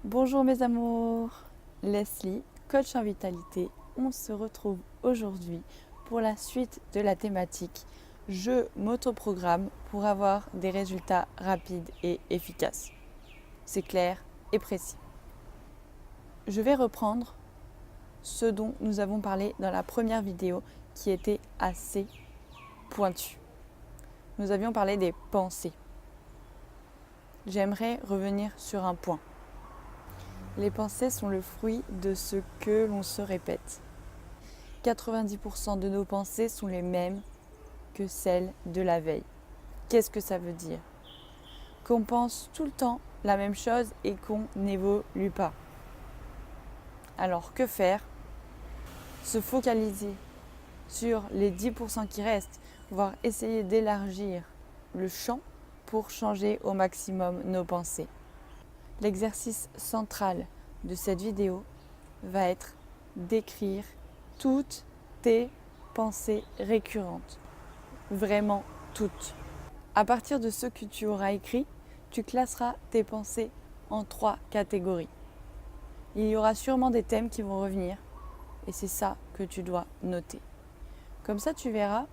Bonjour mes amours, Leslie, coach en vitalité. On se retrouve aujourd'hui pour la suite de la thématique Je m'autoprogramme pour avoir des résultats rapides et efficaces. C'est clair et précis. Je vais reprendre ce dont nous avons parlé dans la première vidéo qui était assez pointue. Nous avions parlé des pensées. J'aimerais revenir sur un point. Les pensées sont le fruit de ce que l'on se répète. 90% de nos pensées sont les mêmes que celles de la veille. Qu'est-ce que ça veut dire? Qu'on pense tout le temps la même chose et qu'on n'évolue pas. Alors que faire? Se focaliser sur les 10% qui restent, voire essayer d'élargir le champ pour changer au maximum nos pensées. L'exercice central de cette vidéo va être d'écrire toutes tes pensées récurrentes. Vraiment toutes. À partir de ce que tu auras écrit, tu classeras tes pensées en 3 catégories. Il y aura sûrement des thèmes qui vont revenir et c'est ça que tu dois noter. Comme ça, tu verras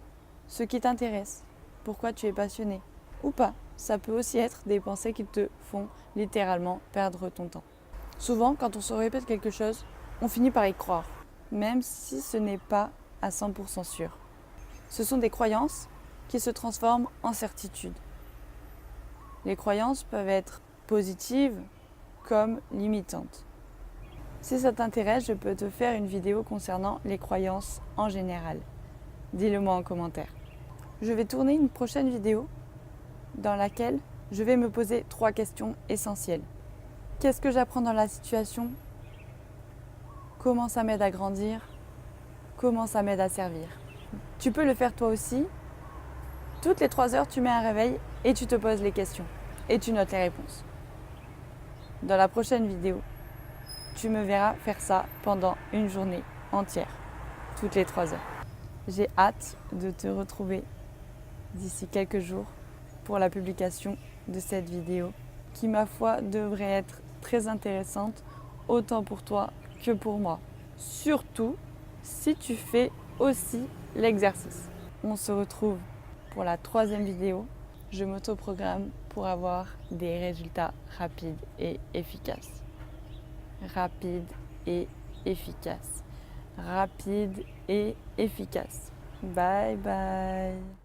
ce qui t'intéresse, pourquoi tu es passionné ou pas. Ça peut aussi être des pensées qui te font littéralement perdre ton temps. Souvent, quand on se répète quelque chose, on finit par y croire, même si ce n'est pas à 100% sûr. Ce sont des croyances qui se transforment en certitudes. Les croyances peuvent être positives comme limitantes. Si ça t'intéresse, je peux te faire une vidéo concernant les croyances en général. Dis-le moi en commentaire. Je vais tourner une prochaine vidéo dans laquelle je vais me poser 3 questions essentielles. Qu'est-ce que j'apprends dans la situation? Comment ça m'aide à grandir? Comment ça m'aide à servir? Tu peux le faire toi aussi. Toutes les 3 heures, tu mets un réveil et tu te poses les questions. Et tu notes les réponses. Dans la prochaine vidéo, tu me verras faire ça pendant une journée entière. Toutes les 3 heures. J'ai hâte de te retrouver d'ici quelques jours pour la publication de cette vidéo qui, ma foi, devrait être très intéressante autant pour toi que pour moi. Surtout si tu fais aussi l'exercice. On se retrouve pour la 3e vidéo. Je m'autoprogramme pour avoir des résultats rapides et efficaces. Rapide et efficace. Rapide et efficace. Bye bye.